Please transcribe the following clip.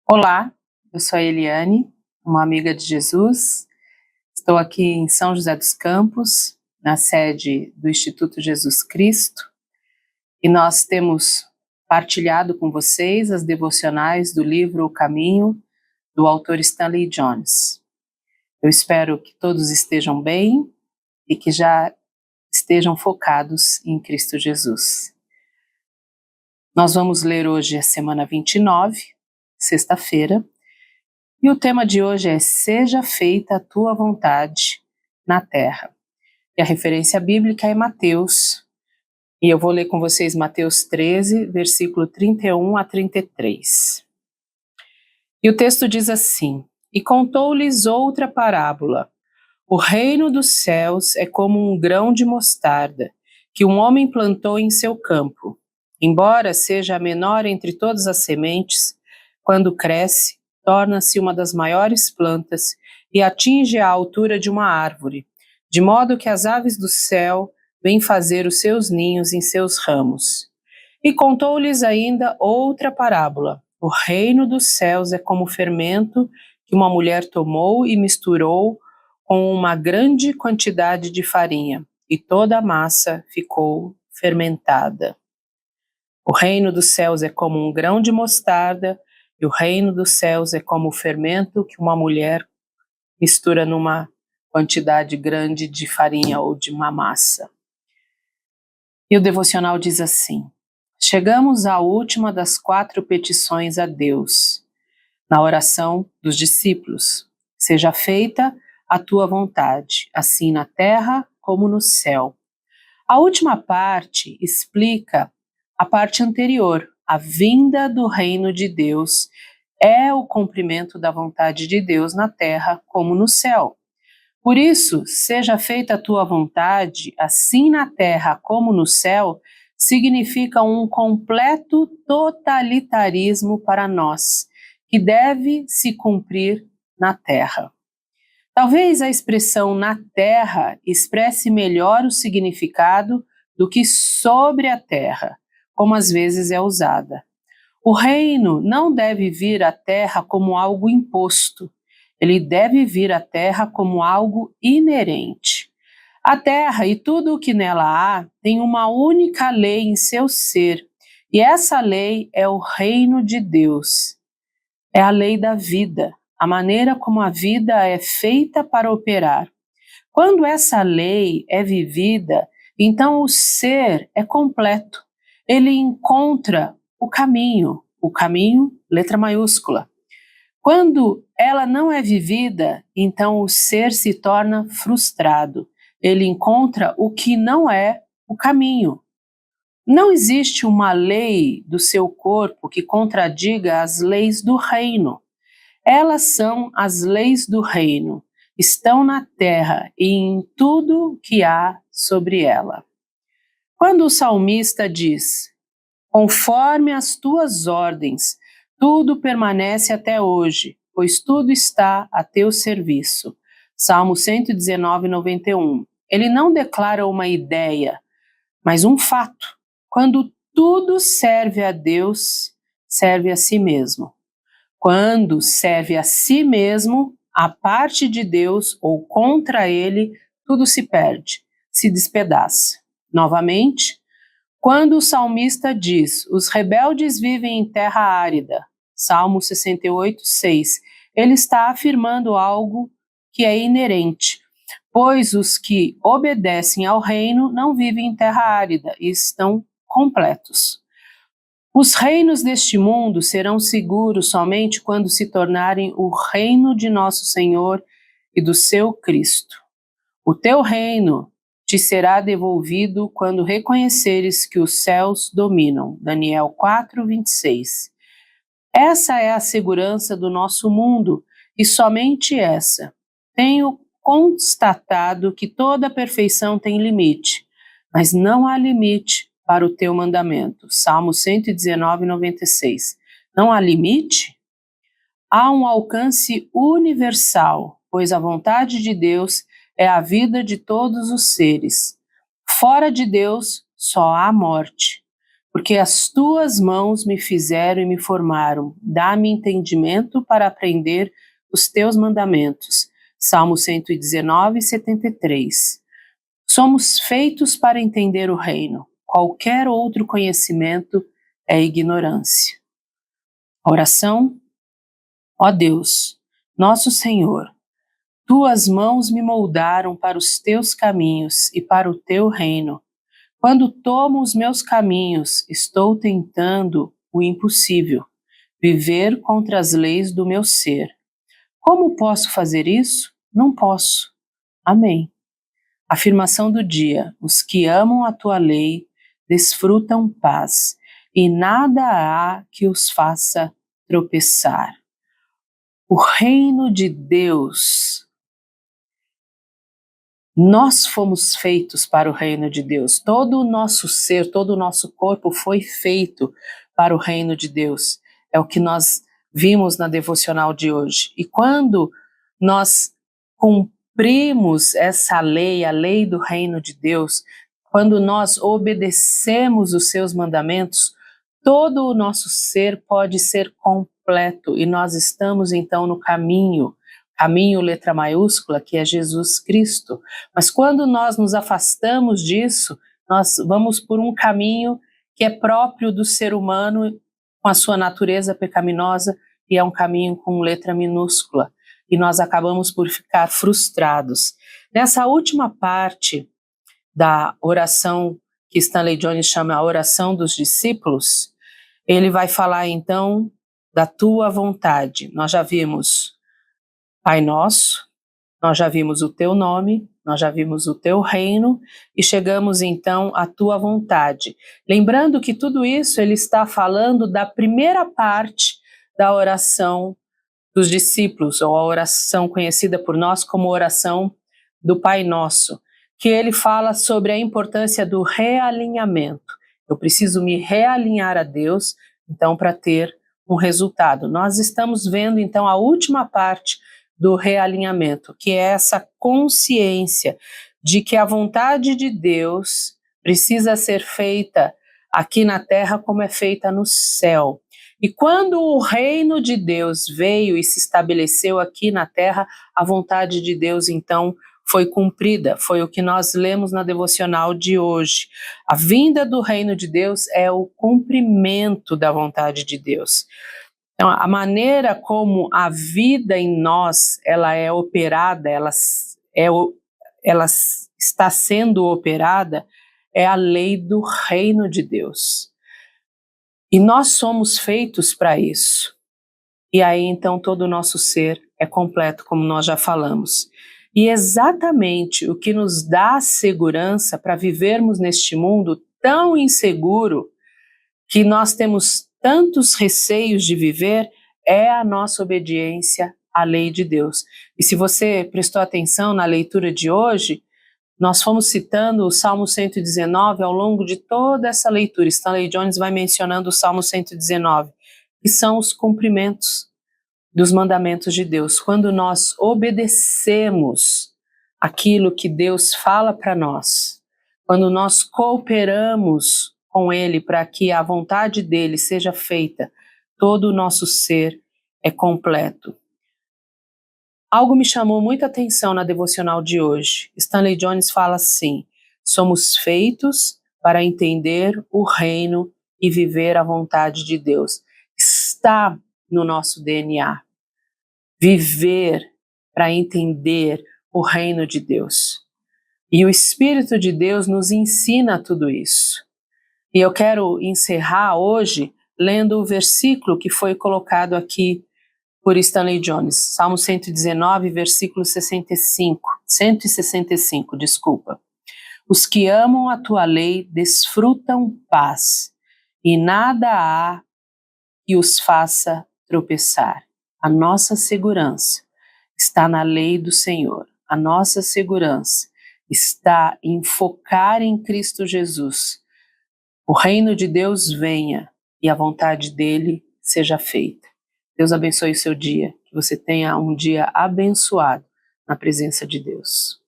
Olá, eu sou a Eliane, uma amiga de Jesus. Estou aqui em São José dos Campos, na sede do Instituto Jesus Cristo, e nós temos partilhado com vocês as devocionais do livro O Caminho, do autor Stanley Jones. Eu espero que todos estejam bem e que já estejam focados em Cristo Jesus. Nós vamos ler hoje a semana 29, sexta-feira, e o tema de hoje é Seja feita a tua vontade na terra. E a referência bíblica é Mateus, e eu vou ler com vocês Mateus 13, versículo 31 a 33. E o texto diz assim: E contou-lhes outra parábola. O reino dos céus é como um grão de mostarda, que um homem plantou em seu campo. Embora seja a menor entre todas as sementes, quando cresce, torna-se uma das maiores plantas e atinge a altura de uma árvore, de modo que as aves do céu vêm fazer os seus ninhos em seus ramos. E contou-lhes ainda outra parábola. O reino dos céus é como fermento que uma mulher tomou e misturou com uma grande quantidade de farinha, e toda a massa ficou fermentada. O reino dos céus é como um grão de mostarda, e o reino dos céus é como o fermento que uma mulher mistura numa quantidade grande de farinha ou de uma massa. E o devocional diz assim: chegamos à última das 4 petições a Deus, na oração dos discípulos. Seja feita a tua vontade, assim na terra como no céu. A última parte explica a parte anterior. A vinda do reino de Deus é o cumprimento da vontade de Deus na terra como no céu. Por isso, seja feita a tua vontade, assim na terra como no céu, significa um completo totalitarismo para nós, que deve se cumprir na terra. Talvez a expressão na terra expresse melhor o significado do que sobre a terra, como às vezes é usada. O reino não deve vir à terra como algo imposto, ele deve vir à terra como algo inerente. A terra e tudo o que nela há tem uma única lei em seu ser, e essa lei é o reino de Deus. É a lei da vida, a maneira como a vida é feita para operar. Quando essa lei é vivida, então o ser é completo. Ele encontra o caminho, letra maiúscula. Quando ela não é vivida, então o ser se torna frustrado. Ele encontra o que não é o caminho. Não existe uma lei do seu corpo que contradiga as leis do reino. Elas são as leis do reino, estão na terra e em tudo que há sobre ela. Quando o salmista diz: conforme as tuas ordens, tudo permanece até hoje, pois tudo está a teu serviço. Salmo 119, 91. Ele não declara uma ideia, mas um fato. Quando tudo serve a Deus, serve a si mesmo. Quando serve a si mesmo, a parte de Deus ou contra ele, tudo se perde, se despedaça. Novamente, quando o salmista diz: os rebeldes vivem em terra árida, Salmo 68, 6, ele está afirmando algo que é inerente, pois os que obedecem ao reino não vivem em terra árida e estão completos. Os reinos deste mundo serão seguros somente quando se tornarem o reino de nosso Senhor e do seu Cristo. O teu reino te será devolvido quando reconheceres que os céus dominam. Daniel 4, 26. Essa é a segurança do nosso mundo, e somente essa. Tenho constatado que toda perfeição tem limite, mas não há limite para o teu mandamento. Salmo 119, 96. Não há limite? Há um alcance universal, pois a vontade de Deus é a vida de todos os seres. Fora de Deus, só há morte. porque as tuas mãos me fizeram e me formaram. Dá-me entendimento para aprender os teus mandamentos. Salmo 119, 73. Somos feitos para entender o reino. Qualquer outro conhecimento é ignorância. Oração. Ó Deus, nosso Senhor, tuas mãos me moldaram para os teus caminhos e para o teu reino. Quando tomo os meus caminhos, estou tentando o impossível, viver contra as leis do meu ser. Como posso fazer isso? Não posso. Amém. Afirmação do dia: os que amam a tua lei desfrutam paz, e nada há que os faça tropeçar. O reino de Deus. Nós fomos feitos para o reino de Deus. Todo o nosso ser, todo o nosso corpo foi feito para o reino de Deus. É o que nós vimos na devocional de hoje. E quando nós cumprimos essa lei, a lei do reino de Deus, quando nós obedecemos os seus mandamentos, todo o nosso ser pode ser completo e nós estamos então no caminho, letra maiúscula, que é Jesus Cristo. Mas quando nós nos afastamos disso, nós vamos por um caminho que é próprio do ser humano, com a sua natureza pecaminosa, e é um caminho com letra minúscula. E nós acabamos por ficar frustrados. Nessa última parte da oração que Stanley Jones chama a oração dos discípulos, ele vai falar então da tua vontade. Nós já vimos Pai Nosso, nós já vimos o teu nome, nós já vimos o teu reino e chegamos então à tua vontade. Lembrando que tudo isso ele está falando da primeira parte da oração dos discípulos, ou a oração conhecida por nós como oração do Pai Nosso, que ele fala sobre a importância do realinhamento. Eu preciso me realinhar a Deus, então, para ter um resultado. Nós estamos vendo, então, a última parte do realinhamento, que é essa consciência de que a vontade de Deus precisa ser feita aqui na terra como é feita no céu. E quando o reino de Deus veio e se estabeleceu aqui na terra, a vontade de Deus, então, foi cumprida. Foi o que nós lemos na devocional de hoje. A vinda do reino de Deus é o cumprimento da vontade de Deus. Então, a maneira como a vida em nós ela é operada, ela está sendo operada, é a lei do reino de Deus. E nós somos feitos para isso. E aí, então, todo o nosso ser é completo, como nós já falamos. E exatamente o que nos dá segurança para vivermos neste mundo tão inseguro, que nós temos tantos receios de viver, é a nossa obediência à lei de Deus. E se você prestou atenção na leitura de hoje, nós fomos citando o Salmo 119 ao longo de toda essa leitura. Stanley Jones vai mencionando o Salmo 119, que são os cumprimentos dos mandamentos de Deus. Quando nós obedecemos aquilo que Deus fala para nós, quando nós cooperamos com Ele para que a vontade dEle seja feita, todo o nosso ser é completo. Algo me chamou muita atenção na devocional de hoje. Stanley Jones fala assim: somos feitos para entender o reino e viver a vontade de Deus. Está no nosso DNA. Viver para entender o reino de Deus. E o Espírito de Deus nos ensina tudo isso. E eu quero encerrar hoje lendo o versículo que foi colocado aqui por Stanley Jones, Salmo 119, versículo 165, desculpa. Os que amam a tua lei desfrutam paz, e nada há que os faça tropeçar. A nossa segurança está na lei do Senhor. A nossa segurança está em focar em Cristo Jesus. O reino de Deus venha e a vontade dele seja feita. Deus abençoe o seu dia, que você tenha um dia abençoado na presença de Deus.